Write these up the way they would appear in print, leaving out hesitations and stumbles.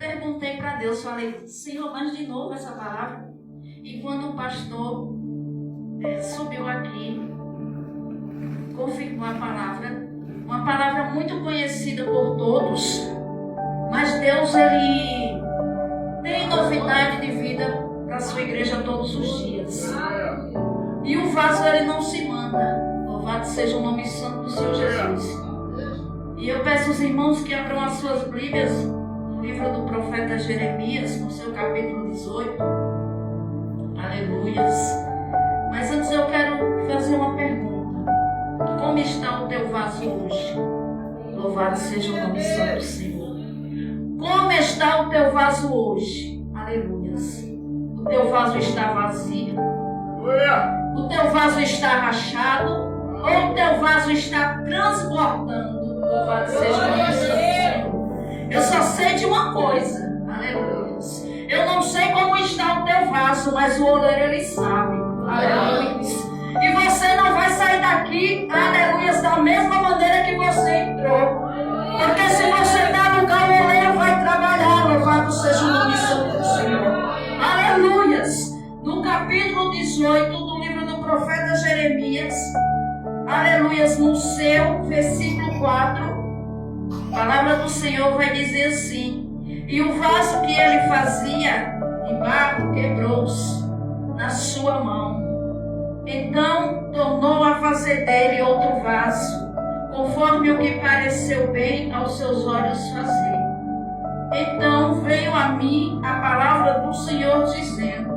Perguntei para Deus, falei, Senhor, mas de novo essa palavra? E quando o pastor subiu aqui, confirmou a palavra, uma palavra muito conhecida por todos, mas Deus, Ele tem novidade de vida para a sua igreja todos os dias. E o vaso, ele não se manda. Louvado seja o nome santo do Senhor Jesus. E eu peço aos irmãos que abram as suas Bíblias no livro do profeta Jeremias, no seu capítulo 18. Aleluias. Mas antes eu quero fazer uma pergunta. Como está o teu vaso hoje? Louvado seja o nome santo do Senhor. Como está o teu vaso hoje? Aleluias. O teu vaso está vazio? O teu vaso está rachado? Ou o teu vaso está transbordando? Louvado seja o nome santo do Senhor. Eu só sei de uma coisa. Aleluias. Eu não sei como está o teu vaso, mas o oleiro, ele sabe. Aleluias. E você não vai sair daqui, aleluias, da mesma maneira que você entrou. Porque se você dá lugar, o oleiro vai trabalhar. Louvado seja o nome santo do Senhor. Aleluias. No capítulo 18 do livro do profeta Jeremias, aleluias, no seu versículo 4, a palavra do Senhor vai dizer assim: e o vaso que ele fazia de barro quebrou-se na sua mão. Então tornou a fazer dele outro vaso, conforme o que pareceu bem aos seus olhos fazer. Então veio a mim a palavra do Senhor dizendo: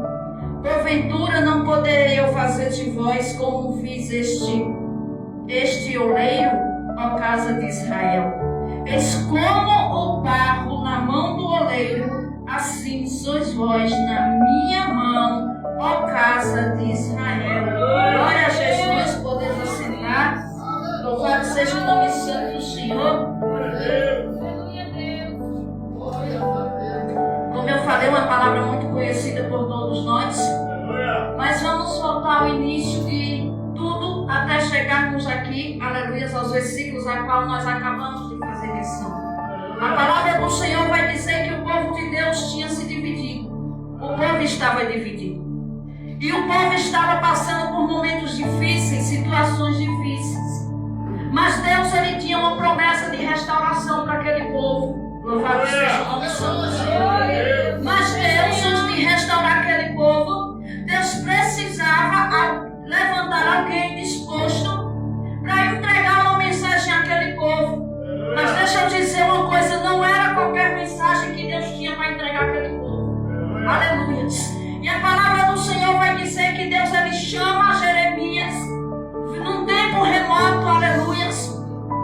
porventura não poderei eu fazer de vós como fiz este oleiro, ó casa de Israel? Eis como o barro na mão do oleiro, assim sois vós na minha mão, ó casa de Israel. Glória a Jesus, podemos assentar. Louvado seja o nome santo do Senhor. Como eu falei, uma palavra muito conhecida por todos nós. Mas vamos voltar ao início de tudo até chegarmos aqui, aleluia, aos versículos a qual nós acabamos de fazer menção. A palavra do Senhor vai dizer que o povo de Deus tinha se dividido. O povo estava dividido. E o povo estava passando por momentos difíceis, situações difíceis. Mas Deus, ele tinha uma promessa de restauração para aquele povo. Louvado seja o nome santo do Senhor. Mas Deus, antes de restaurar aquele povo, Deus precisava levantar alguém disposto para entregar uma mensagem àquele povo. Mas deixa eu dizer uma coisa, não era qualquer mensagem que Deus tinha para entregar àquele povo. Aleluia. E a palavra do Senhor vai dizer que Deus, ele chama Jeremias num tempo remoto, aleluia.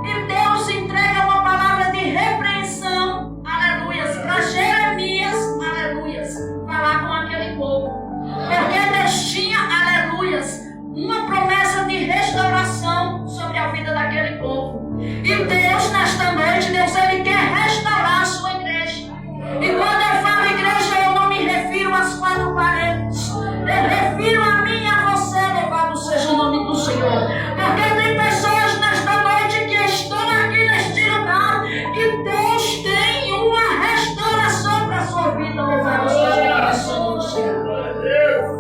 E Deus entrega uma palavra de repreensão, aleluia, para Jeremias, aleluia, falar com aquele povo. Porque Deus tinha, aleluia, uma promessa de restauração sobre a vida daquele povo. E Deus, nesta noite, Deus, ele quer restaurar a sua igreja. E quando eu falo igreja, eu não me refiro às quatro paredes. Eu refiro a mim e a você, louvado seja o nome do Senhor. Porque tem pessoas nesta noite que estão aqui neste lugar, que Deus tem uma restauração para a sua vida, louvado seja o nome do Senhor.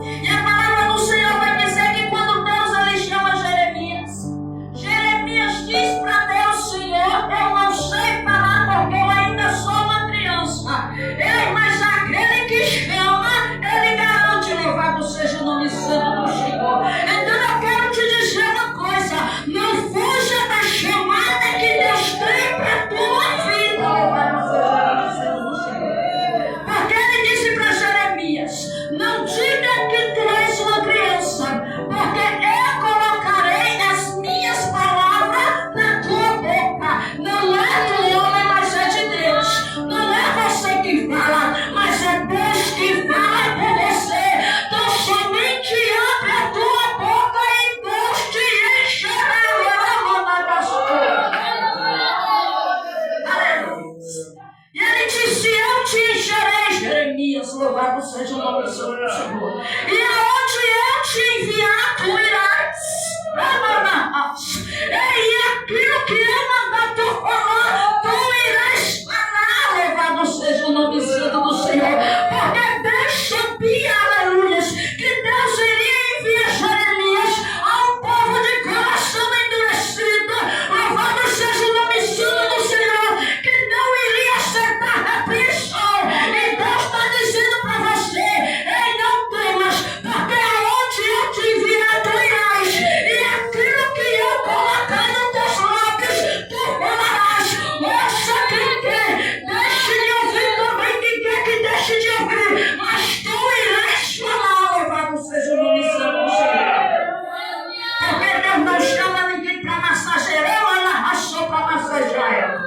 E a palavra do Senhor vai dizer que quando Deus, ele chama Jeremias, Jeremias diz para Deus: Senhor, eu não sei falar porque eu ainda sou uma criança. Mas aquele que chama, ele garante, louvado seja o nome santo do Senhor. Então eu quero te dizer uma coisa: não fuja da chamada que Deus tem para a tua vida, louvado seja o nome santo do Senhor. Porque ele disse para Jeremias: não diga que tu és uma criança, porque eu colocarei as minhas palavras na tua boca. Não é do homem, mas é de Deus. Não é você que fala, mas é Deus que fala por você. Então somente abre a tua boca e Deus te encherá. Aleluia. E ele disse: eu te encherei, Jeremias, louvado seja o nome do Senhor. E aonde eu te enviar, tu irás. E aquilo que eu mandar tu falar, tu irás falar, louvado seja o o nome santo do Senhor. Porque Deus sabia, aleluia, que Deus iria enviar Jeremias ao povo de coração endurecido. Louvado seja o nome santo do Senhor, que não iria aceitar repreensão. E Deus está dizendo para você: ei, não temas, porque aonde eu te enviar, tu irás. E aquilo que eu colocar nos teus lábios, tu falarás. Ouça quem quer, deixe de ouvir também quem quer que deixe de ouvir. Mas tu irás falar. Louvado seja o nome santo do Senhor. Porque Deus não chama ninguém para massagear, ela arrasou para massagear.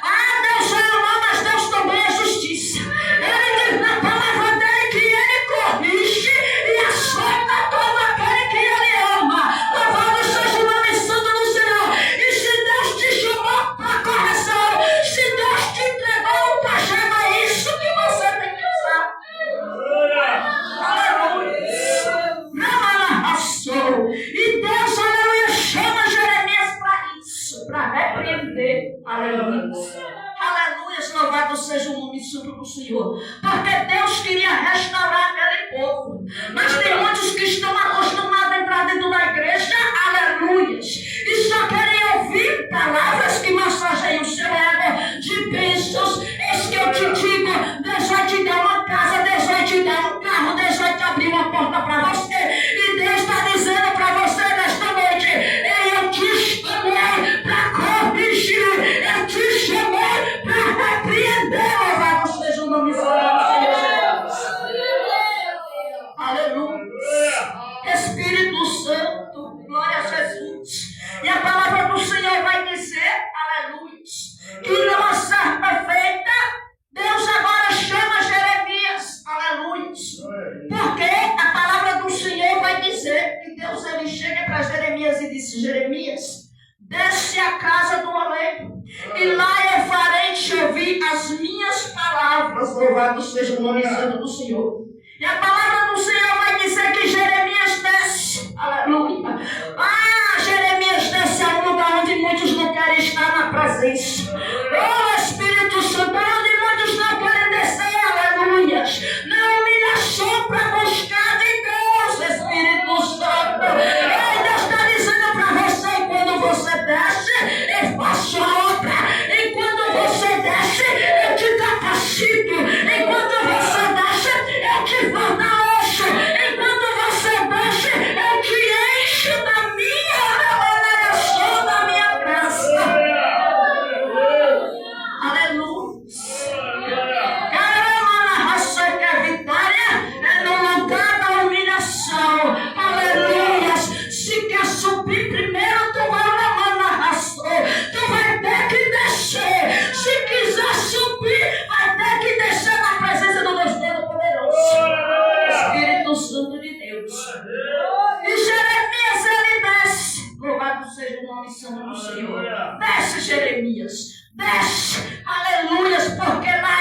Ah, Deus é amor, mas Deus também é justiça. Ele diz na palavra dele que ele corrige e açoita todo aquele que ele ama. Louvado seja o nome santo do Senhor. E se Deus te chamou para correção, se Deus te entregou o cajado, é isso que você tem que usar. Aleluia. Não, ela arrasou. E Deus, aleluia, chama Jeremias para isso, para repreender. Aleluia. Aleluia, louvado seja o nome santo do Senhor. Porque Deus queria restaurar aquele povo. Mas tem muitos que estão acostumados a entrar dentro da igreja, aleluia, e só querem ouvir palavras que massageiam o seu ego de bênçãos. Eis que eu te digo: Deus vai te dar uma casa, Deus vai te dar um carro, Deus vai te abrir uma porta para você. E Deus está dizendo para você nesta noite: ei, eu te chamei para corrigir, eu te chamei para repreender. Louvado seja o nome do Senhor. Aleluia. Espírito Santo, glória a Jesus. E a palavra do Senhor vai dizer, aleluia, que numa certa feita, Deus agora chama Jeremias, aleluia. Porque a palavra do Senhor vai dizer que Deus ele chega para Jeremias e disse: Jeremias, desce à casa do oleiro, e lá eu farei te ouvir as minhas palavras. Louvado seja o nome santo do Senhor. E a palavra do Senhor vai dizer que Jeremias desce. Aleluia. Ah, Jeremias desce a um lugar onde muitos não querem estar na presença. Oh, Espírito Santo, onde muitos não querem descer. Aleluia. Na humilhação para buscar de Deus, Espírito Santo. Ei, Deus está dizendo para você: quando você desce, eu faço a obra. Enquanto você desce, eu te capacito. Enquanto você desce, eu te fortaleço. Enquanto você desce, eu te encho da minha revelação, da minha graça. Aleluia. Caramba, na raça que a vitória é no lugar da humilhação. Aleluia. Se quer subir primeiro, tu vai levar na raça. Tu vai ter que descer. Se quiser subir, vai ter que descer na presença do Deus Todo-Poderoso, Espírito Santo de Deus. E Jeremias ele desce. Louvado seja o nome santo do Senhor. Desce, Jeremias. Desce. Aleluia. Porque na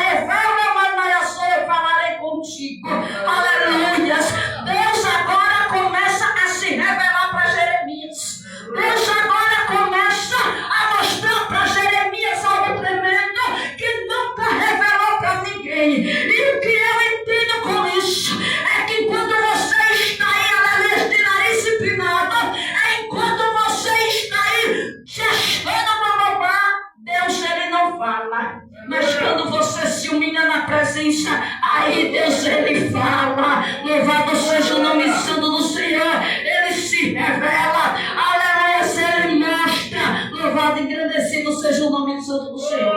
eu falarei contigo. Aleluia. Deus agora começa a se revelar para Jeremias. Deus agora começa a mostrar para Jeremias algo tremendo que nunca revelou para ninguém. E o que eu entendo com isso é que quando você está aí, aleluia, de nariz empinado, é enquanto você está aí se achando para roubar, Deus ele não fala. Mas quando você se humilha na presença, aí Deus ele fala. Louvado seja o nome santo do Senhor. Ele se revela. Aleluia, ele mostra. Louvado e engrandecido seja o nome santo do Senhor.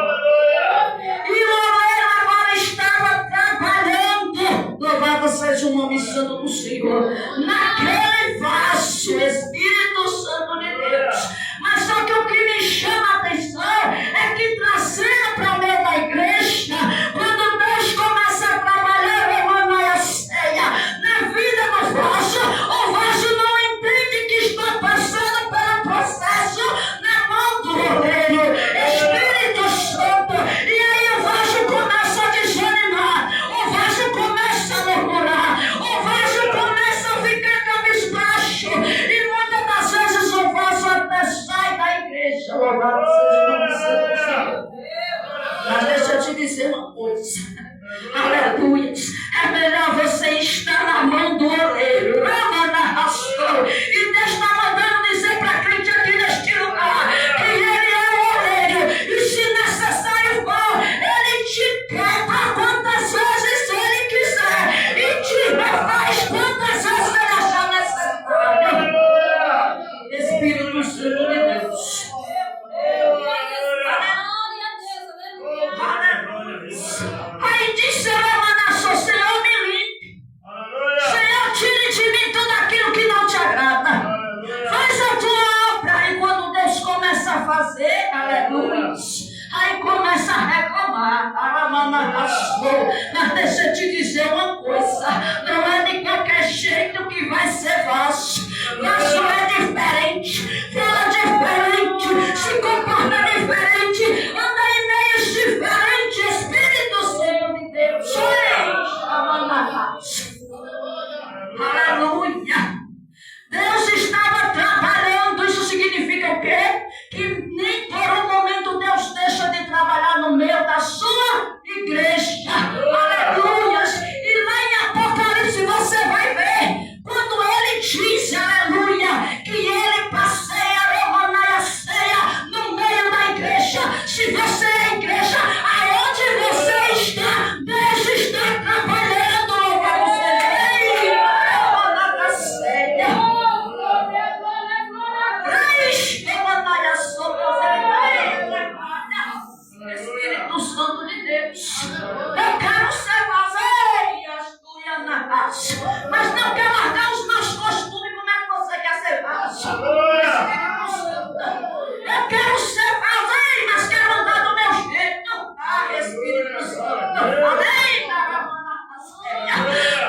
E o oleiro agora estava trabalhando. Louvado seja o nome santo do Senhor. Naquele vaso, Espírito Santo de Deus. Mas só que o que me chama a atenção é que trazendo para o meio da igreja, quando Deus começa a trabalhar, irmã, a ceia na vida do vaso, o vaso não entende que está passando pelo processo na mão do oleiro, Espírito Santo. E aí o vaso começa a desanimar, o vaso começa a murmurar, o vaso começa a ficar cabisbaixo. uma coisa. Aleluia. É melhor você estar na mão do oleiro. E Deus está mandando dizer para a crente aqui neste lugar que Ele é o oleiro. E se necessário for, Ele te quebra quantas vezes Ele quiser. E te refaz quantas vezes Ele achar necessário. Espírito Santo de Deus. Aí disse Ramanassô, Senhor, me limpe. Senhor, tire de mim tudo aquilo que não te agrada. Faz a tua obra. E quando Deus começa a fazer, aleluia, aí começa a reclamar. Mas deixa eu te dizer uma coisa. Não é de qualquer jeito que vai ser vaso. Vaso é diferente. Fala diferente. Se comporta diferente. Anda em meios diferentes. Espírito Santo de Deus. Aleluia. Deus estava trabalhando. Isso significa o quê? Que nem por um momento Deus deixa de trabalhar no meio da sua igreja. Aleluia. E lá em Apocalipse você vai ver quando Ele diz, aleluia, que Ele passeia no meio da igreja. Se você é a igreja, aonde você está, Deus está trabalhando. Louvado seja Ele. Espírito Santo de Deus, eu quero ser vaso, mas não quero largar os meus costumes. Como é que você quer ser vaso? Espírito Santo, eu quero ser vaso, mas quero andar do meu jeito. Espírito Santo,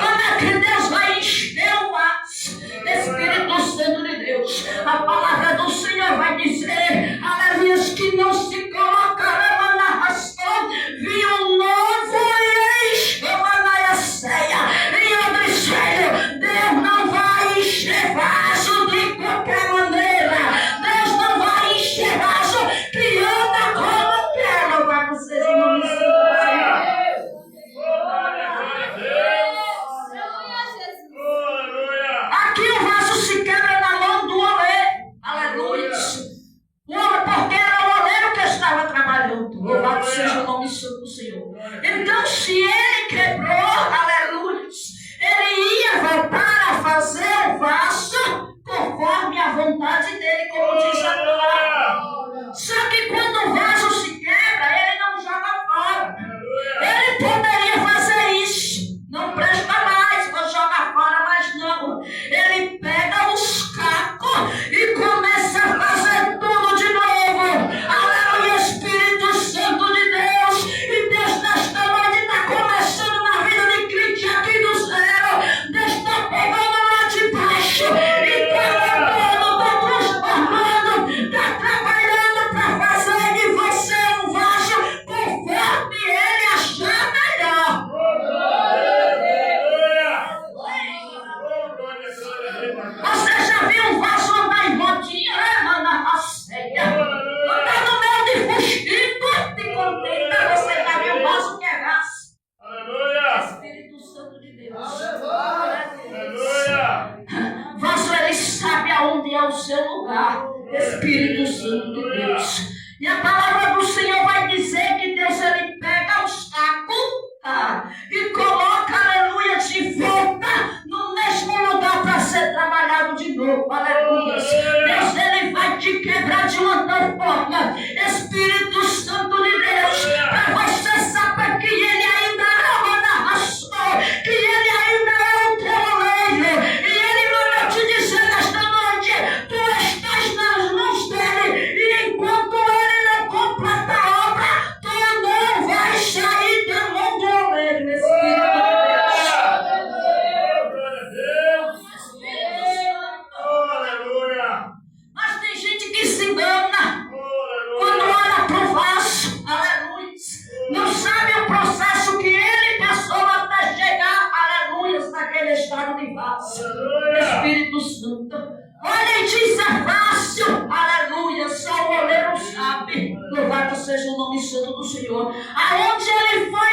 como é que Deus vai encher o vaso? Espírito Santo de Deus, a palavra do Senhor vai dizer, aleluia, que não se colocará na ração, vi um novo ex, e eu disse, Deus não vai encher vaso de qualquer maneira. Deus não vai encher vaso que anda como quer. Louvado seja o nome do Senhor. Aqui o vaso se quebra na mão do oleiro. Aleluia. Porque era o oleiro que estava trabalhando. Louvado seja o nome do Senhor. Então, se ele quebrou, aleluia, ele ia voltar a fazer o vaso conforme a vontade dele, como diz a palavra. Só que quando o vaso se quebra, ele não joga fora. Ele poderia fazer isso. Não presta mais, vou jogar fora, mas não. Ele pega os cacos e começa a fazer tudo de novo. Aleluia, Espírito Santo de Deus. E Deus nesta noite está começando na vida de crente aqui do céu. Deus está pegando lá de baixo e está levando, está transformando, está trabalhando para fazer de você um vaso conforme ele achar melhor. Você já viu um vaso andar em rodinha, andar no meio de fusquito, de contenta, você já viu um vaso que é vaso. Espírito Santo de Deus. Vaso, ele sabe aonde é o seu lugar. Espírito Santo de Deus. E a palavra do Senhor vai dizer que Deus, ele pega os tacos e coloca, aleluia, de volta no mesmo lugar para ser trabalhado de novo. Aleluia. Deus, ele vai te quebrar de uma tal forma. Espírito Santo de Deus, para você saber que ele ainda ama na ração, que ele ainda é o teu oleiro. E ele manda te dizer nesta noite, tu estás nas mãos dele. E enquanto ele não completa a obra, tu não vai sair da mão do oleiro. Espírito de Deus. Mas tem gente que se engana quando olha para o vaso, aleluia, não sabe o processo que ele passou até chegar, aleluia, naquele estado de vaso. Espírito Santo, olha e diz, é fácil, aleluia, só o oleiro sabe. Louvado seja o nome santo do Senhor. Aonde ele foi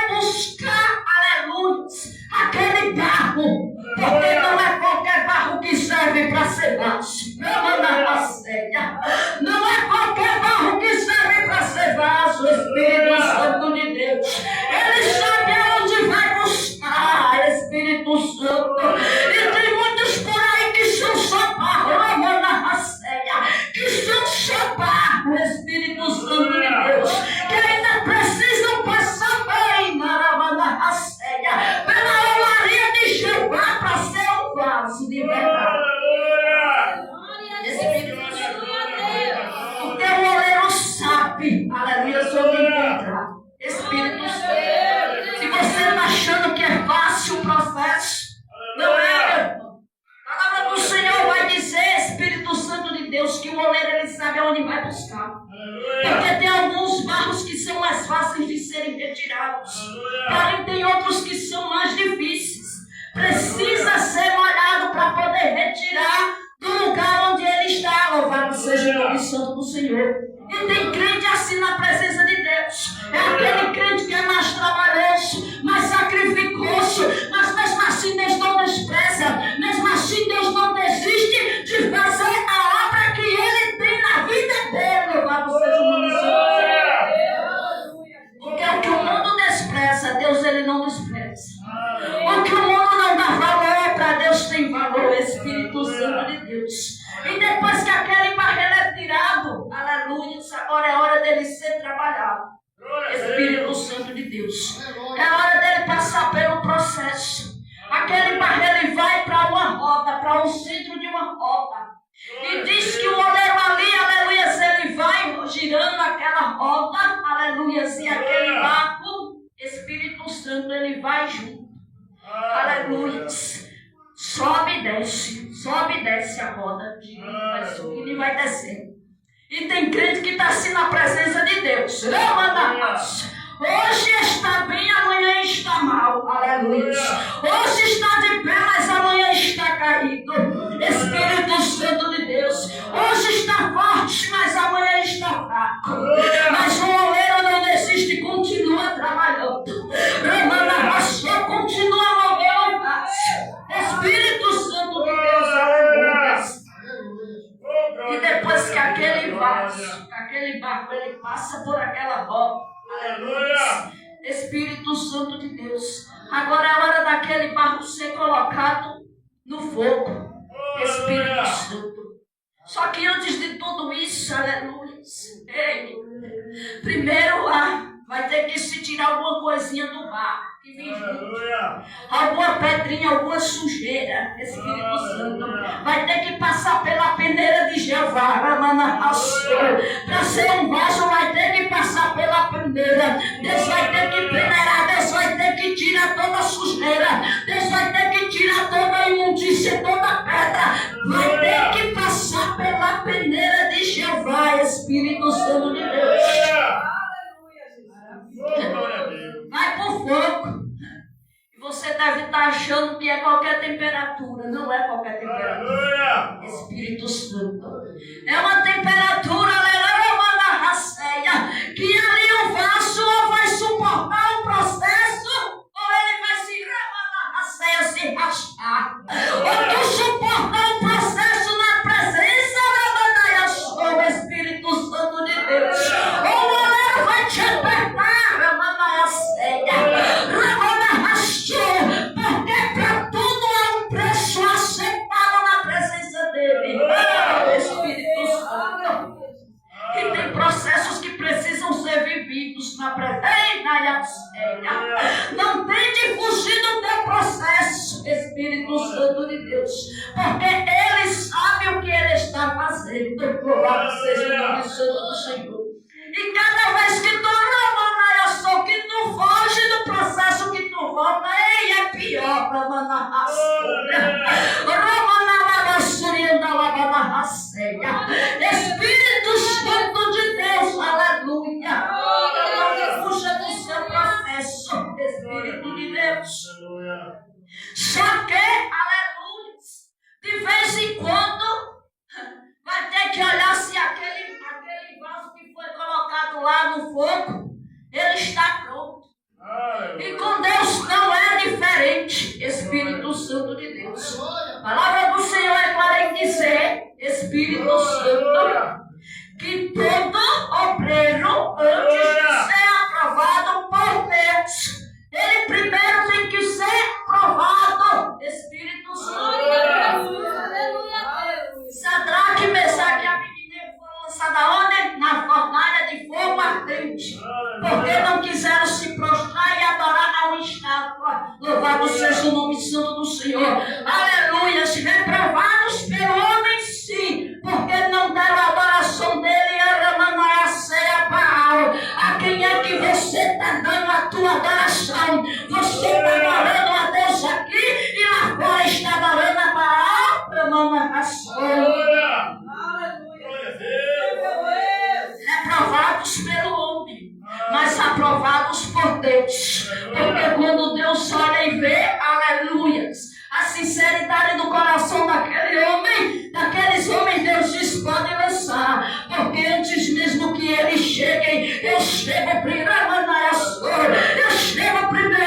Ele não despreza. O que o mundo não dá valor, para Deus tem valor, Espírito Santo de Deus. E depois que aquele barreiro é tirado, aleluia, agora é hora dele ser trabalhado. Espírito Santo de Deus. É hora dele passar pelo processo. Aquele barreiro ele vai para uma roda, para um centro de uma roda. E diz que o oleiro ali, aleluia, ele vai girando aquela roda, aleluia, e aquele barco, Espírito Santo, ele vai junto. Aleluia. Sobe e desce a roda. Vai subindo e vai descendo. E tem crente que está assim na presença de Deus. Hoje está bem, amanhã está mal. Aleluia. Hoje está de pé, mas amanhã está caído. Espírito Santo de Deus. Hoje está forte, mas amanhã está fraco. Mas o oleiro não desiste, continua trabalhando. Só continua movendo o braço. Espírito Santo de Deus, aleluia. E depois que aquele barco, ele passa por aquela roda. Aleluia. Espírito Santo de Deus. Agora é a hora daquele barco ser colocado no fogo. Espírito Santo. Só que antes de tudo isso, aleluia. Primeiro vai ter que se tirar alguma coisinha do barco. Alguma pedrinha, alguma sujeira. Espírito Santo. Vai ter que passar pela peneira de Jeová. Para ser um vaso, vai ter que passar pela peneira. Deus vai ter que peneirar. Deus vai ter que tirar toda a sujeira. Deus vai ter que tirar toda a imundícia, toda a pedra. Vai ter que passar pela peneira de Jeová. Espírito Santo de Deus. Vai pro fogo. E você deve estar achando que é qualquer temperatura. Não é qualquer temperatura. Espírito Santo. É uma temperatura, que ali o vaso ou vai suportar o processo, ou ele vai se rachar. Ou tu suportar o processo na presença do Espírito Santo de Deus. Ou o oleiro vai te apertar. Porque para tudo há um preço a ser pago na presença dele. Espírito Santo. E tem processos que precisam ser vividos na presença. Não tem de fugir do teu processo, Espírito Santo de Deus. Porque ele sabe o que ele está fazendo. Louvado seja o nome santo do Senhor. E cada vez que tu que tu foge do processo, que tu volta, é pior. Espírito Santo de Deus, aleluia. Não fuja do seu processo, Espírito de Deus. Só que, aleluia, de vez em quando vai ter que olhar se aquele vaso que foi colocado lá no fogo, ele está pronto. E com Deus não é diferente. Espírito Santo de Deus. A palavra do Senhor é clara em dizer, Espírito Santo, que todo obreiro, antes de ser aprovado por Deus, ele primeiro tem que ser aprovado. Espírito Santo. Sadraque, Mesaque e Abednego foram lançados onde? Na fornalha de fogo ardente. Porque não quiseram se prostrar e adorar a uma estátua. Louvado seja o nome santo do Senhor. Aleluia. Reprovados pelo homem, sim. Porque não deram a adoração dele. A quem é que você está dando a tua adoração? Você está adorando a Deus aqui e lá fora está adorando a Baal. Reprovados pelo homem, mas aprovados por Deus. Porque quando Deus olha e vê, aleluia, a sinceridade do coração daqueles homens, Deus diz, pode lançar. Porque antes mesmo que eles cheguem, eu chego primeiro. Eu chego primeiro.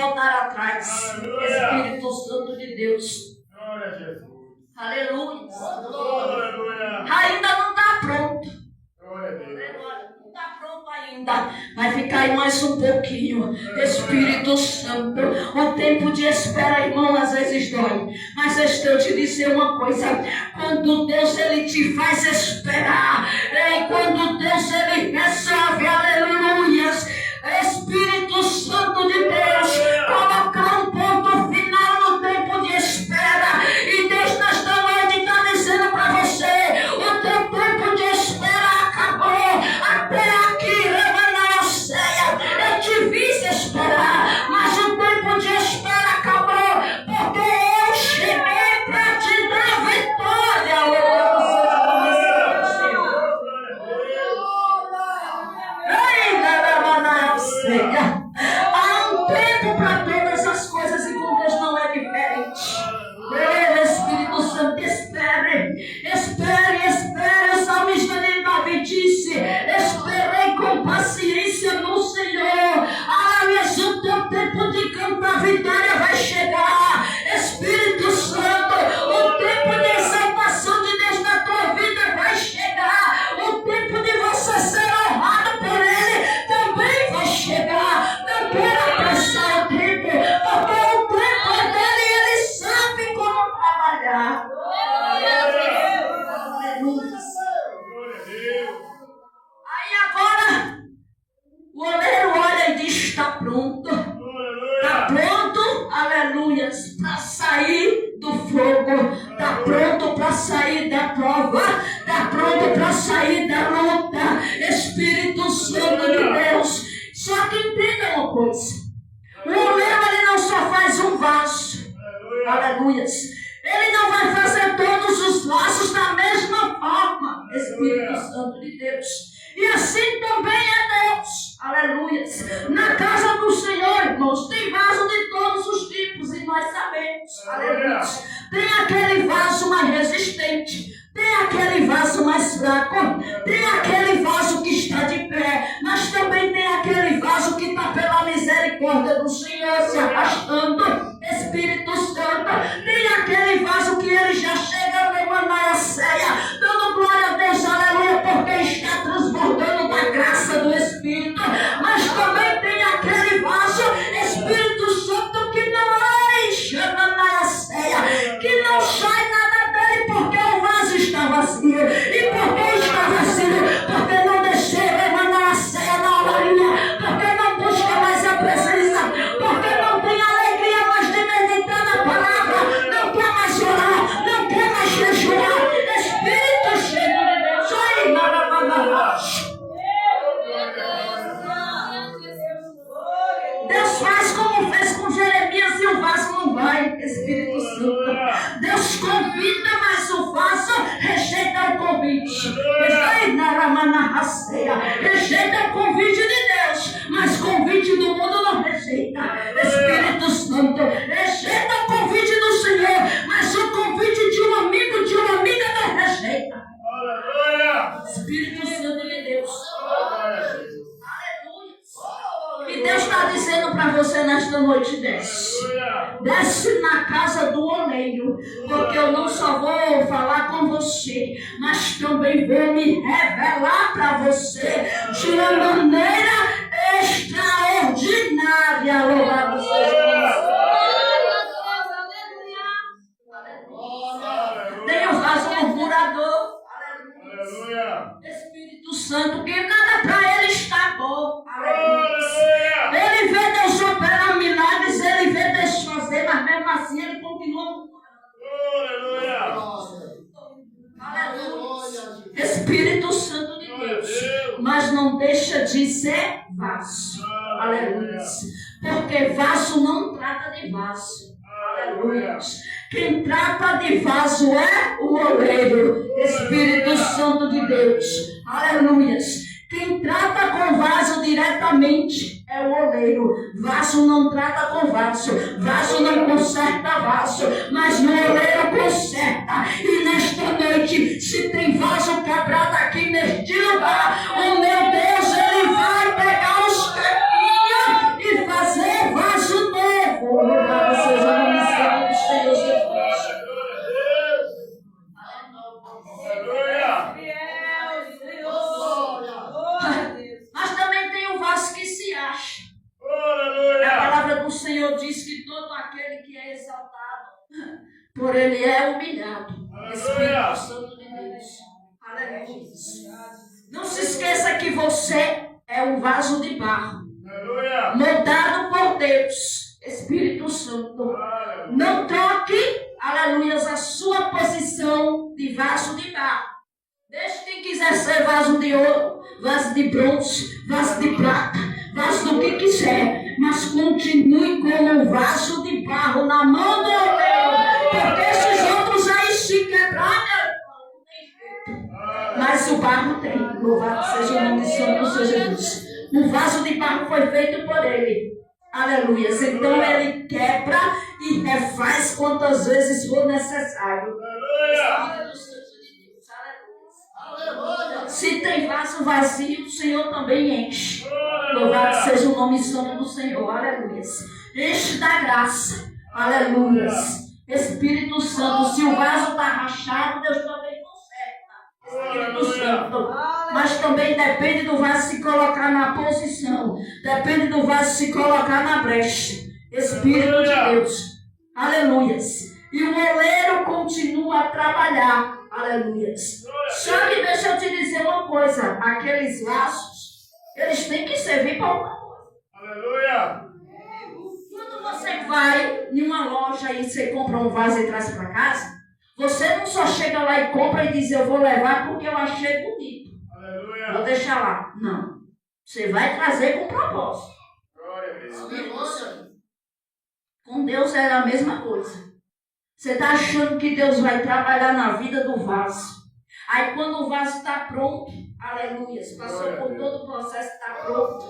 voltar atrás. Espírito Santo de Deus. Aleluia. Ainda não está pronto. Não está pronto ainda. Vai ficar aí mais um pouquinho. Espírito Santo. O tempo de espera, irmão, às vezes dói. Mas deixa eu te dizer uma coisa. Quando Deus ele te faz esperar. E quando Deus ele resolve, aleluias. Espírito Santo de Deus, colocar um ponto final no tempo de espera. E Deus nesta noite está dizendo para você: o teu tempo de espera acabou. Até aqui, Remanaiaceia, eu te fiz esperar, mas o tempo de espera acabou, porque eu cheguei para te dar vitória. Há um tempo para todas as coisas e com Deus não é diferente. Espírito Santo, espere. O salmista de Davi disse: esperei com paciência no Senhor. Aleluia, o teu tempo de cantar vitória vai chegar. Espírito Santo, o tempo de exaltação de Deus na tua vida vai chegar. O tempo de você ser honrado por Ele também vai chegar. Não quero apressar o tempo, porque o tempo é dele e Ele sabe como trabalhar. Aí agora o oleiro olha e diz: está pronto. Está pronto, aleluias, para sair do fogo. Está pronto para sair da prova. Está pronto para sair da luta. Espírito Santo de Deus. Só que entenda uma coisa: o oleiro ele não só faz um vaso. Aleluias. Ele não vai fazer todos os vasos da mesma forma. Espírito Santo de Deus. E assim também é Deus. Aleluias. Na casa do Senhor, irmãos, tem vaso de todos os tipos. E nós sabemos. Aleluias. Tem aquele vaso mais resistente. Tem aquele vaso mais fraco. Tem aquele vaso que está de pé. Mas também tem aquele vaso que está pela misericórdia do Senhor se arrastando. Espírito Santo. Tem aquele vaso que ele já chega levando a ceia, dando glória a Deus, aleluia, porque está transbordando da graça do Espírito. Mas também tem aquele vaso, Espírito Santo, que não enche a ceia, que não sai nada dele, porque o vaso está vazio. E por que está vazio? Porque não deixou levar a ceia na oraria, porque não busca mais a presença, porque não tem alegria mais de meditar na palavra, não quer mais orar, não quer mais jejuar. Espírito cheio de Deus, oi, Deus faz como fez com Jeremias e o vaso não vai. Espírito Santo, Deus convida, mas o vaso rejeita o convite. Rejeita o convite de Deus, mas convite do mundo não rejeita. Espírito Santo, rejeita o convite do Senhor, mas o convite de um amigo, de uma amiga não rejeita. Espírito Santo de Deus. Aleluia. E Deus está dizendo para você nesta noite: desce. Desce na casa do oleiro, porque eu não só vou falar com você, mas também vou me revelar para você de uma maneira extraordinária. Louvado seja Deus. Tem o vaso murmurador. Espírito Santo, que nada para ele está bom. Ele vê Deus operar milagres, ele vê Deus fazer, mas mesmo assim ele continua murmurando. Aleluia. Espírito Santo de Deus. Mas não deixa de ser vaso. Aleluia. Porque vaso não trata de vaso. Aleluia. Quem trata de vaso é o oleiro. Espírito Santo de Deus. Aleluia. Quem trata com vaso diretamente é o oleiro. Vaso não trata com vaso. Vaso não conserta vaso. Mas o oleiro conserta. E nesta noite, se tem vaso quebrado aqui neste lugar, o meu Deus, Ele vai pegar os caminhos e fazer vaso novo. Senhor diz que todo aquele que é exaltado, por ele é humilhado. Espírito Santo de Deus. Aleluia. Não se esqueça que você é um vaso de barro. Moldado por Deus. Espírito Santo. Não troque, aleluia, a sua posição de vaso de barro. Deixe quem quiser ser vaso de ouro, vaso de bronze, vaso de prata, vaso do que quiser, mas continue como um vaso de barro na mão do oleiro, porque esses outros aí se quebraram, não tem jeito. Mas o barro tem. Louvado seja o nome do Senhor Jesus. O vaso de barro foi feito por ele. Aleluia. Então ele quebra e refaz quantas vezes for necessário. Se tem vaso vazio, o Senhor também enche. Louvado seja o nome santo do Senhor. Aleluia. Enche da graça. Aleluia. Espírito Santo, se o vaso está rachado, Deus também conserta. Espírito Santo. Mas também depende do vaso se colocar na posição. Depende do vaso se colocar na brecha. Espírito de Deus. Aleluia. E o oleiro continua a trabalhar. Aleluia. Só que deixa eu te dizer uma coisa. Aqueles vasos, eles têm que servir para alguma coisa. Aleluia. Quando você vai em uma loja e você compra um vaso e traz para casa, você não só chega lá e compra e diz, eu vou levar porque eu achei bonito. Aleluia. Vou deixar lá. Não. Você vai trazer com propósito. Glória a Deus. Com Deus é a mesma coisa. Você está achando que Deus vai trabalhar na vida do vaso. Aí quando o vaso está pronto, aleluia, você passou por todo o processo, está pronto.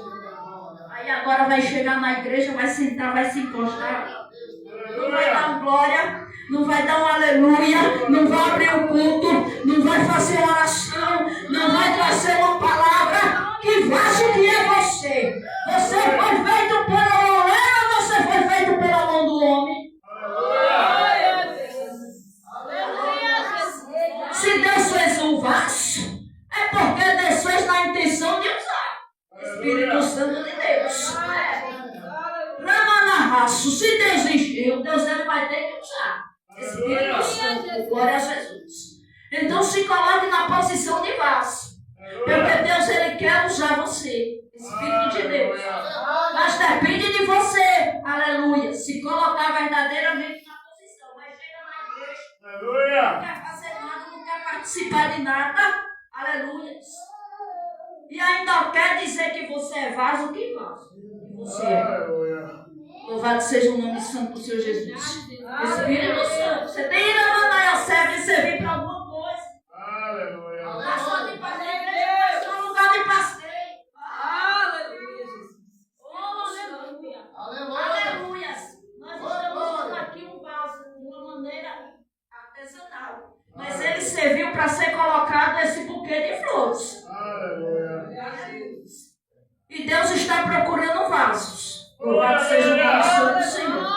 Aí agora vai chegar na igreja, vai sentar, vai se encostar. Não vai dar um glória, não vai dar um aleluia, não vai abrir o culto, não vai fazer oração, não vai trazer uma palavra. Que vaso que é você? Você foi feito pelo oleiro ou você foi feito pela mão do homem? Se Deus fez um vaso, é porque Deus fez na intenção de usar. Espírito Santo de Deus. Ramanarraço. Se Deus encheu, Deus ele vai ter que usar. Espírito Santo. Glória a Jesus. Então se coloque na posição de vaso. Porque Deus ele quer usar você. Espírito de Deus. Mas depende de você. Aleluia. Se colocar verdadeiramente na posição. Mas chega na igreja. Aleluia. Não quer fazer nada, não quer participar de nada. Aleluia. E ainda quer dizer que você é vaso, que vaso? Que você é. Aleluia. Louvado seja o nome santo do Senhor Jesus. Espírito Santo. Você tem que ir na Manaia serve e servir para alguma coisa. Aleluia. Não é só de passeio, igreja, é só um lugar de passeio. Aleluia, Jesus. Oh, aleluia. Aleluia. Nós estamos usando aqui um vaso de uma maneira artesanal. Mas ele serviu para ser colocado esse buquê de flores. Aleluia. E Deus está procurando vasos. Louvado seja o nome santo do Senhor.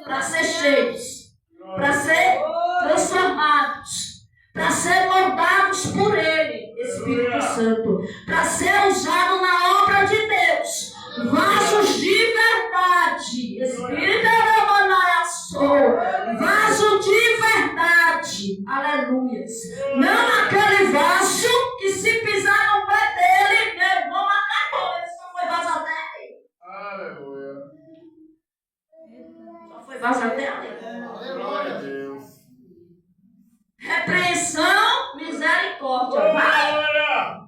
Para ser cheios. Para ser transformados. Para ser moldados por Ele. Espírito Santo. Para ser usado na obra de Deus. Vasos de verdade. Espírito da Manaia sou. Vaso de verdade. Aleluia. Não aquele vaso que se pisar no pé dele, meu irmão, acabou. Ele só foi vaso dele. Aleluia. Só foi vaso dele. Glória a Deus. Repreensão, misericórdia. Glória.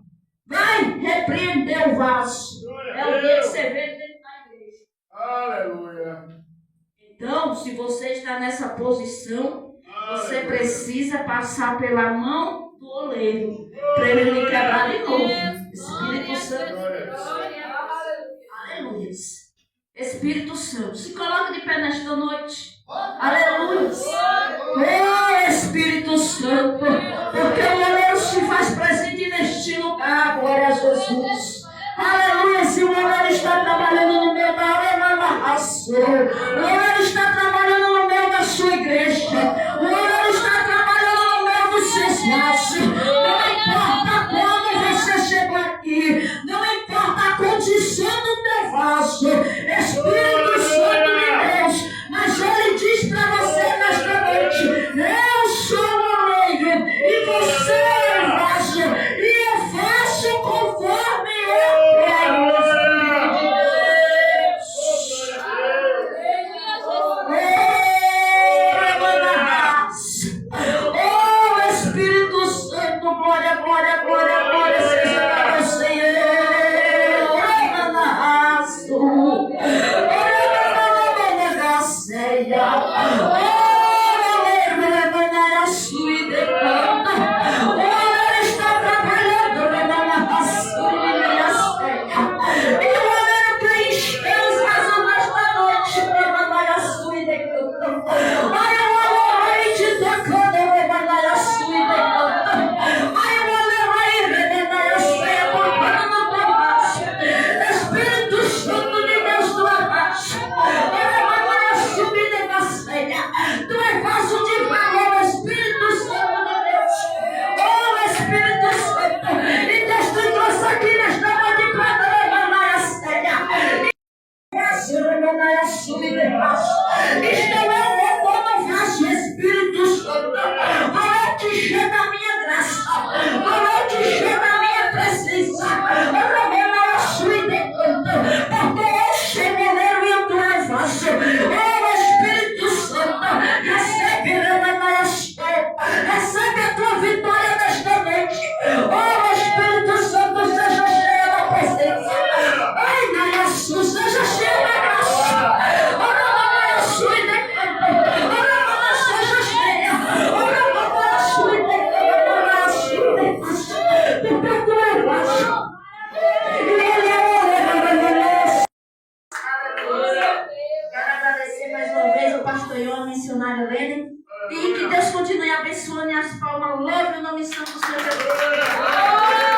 Vai repreender o vaso. É o dia que você vê dentro da igreja. Aleluia. Então, se você está nessa posição, você precisa passar pela mão do oleiro para ele lhe quebrar de novo. Espírito Santo. Aleluia. Espírito Santo. Se coloca de pé nesta noite. Aleluia. Oh, Espírito Santo. Porque o oleiro se faz presente neste lugar. Glória a Jesus. Aleluia. Se o oleiro está trabalhando no meio da amarração, o oleiro está trabalhando no meio da sua igreja, o oleiro está trabalhando no meio dos seus vasos. Não importa como você chegou aqui, não importa a condição do teu vaso. Espírito Santo está trabalhando, e o Senhor preencheu os vasos nesta noite. Espírito Santo de Deus, tu é vaso. Tu é vaso de valor, Espírito Santo de Deus. Oh, Espírito Santo. E Deus te trouxe aqui nesta noite para levar a séria. Estou eu vaso, Espírito Santo. Agora te chega a minha graça. Agora te chega a minha presença. Porque eu chego e tu és vaso. Oh, Espírito Santo, recebe a tua vitória nesta noite. Oh, Espírito Santo, seja cheia da presença. Ai, Nayassu, seja cheia da graça. Seja cheia. Porque tu és vaso. Quero agradecer mais uma vez ao pastor Ion, a missionária Lene, e que Deus continue abençoando e as palmas. Louve o nome santo do Senhor Jesus.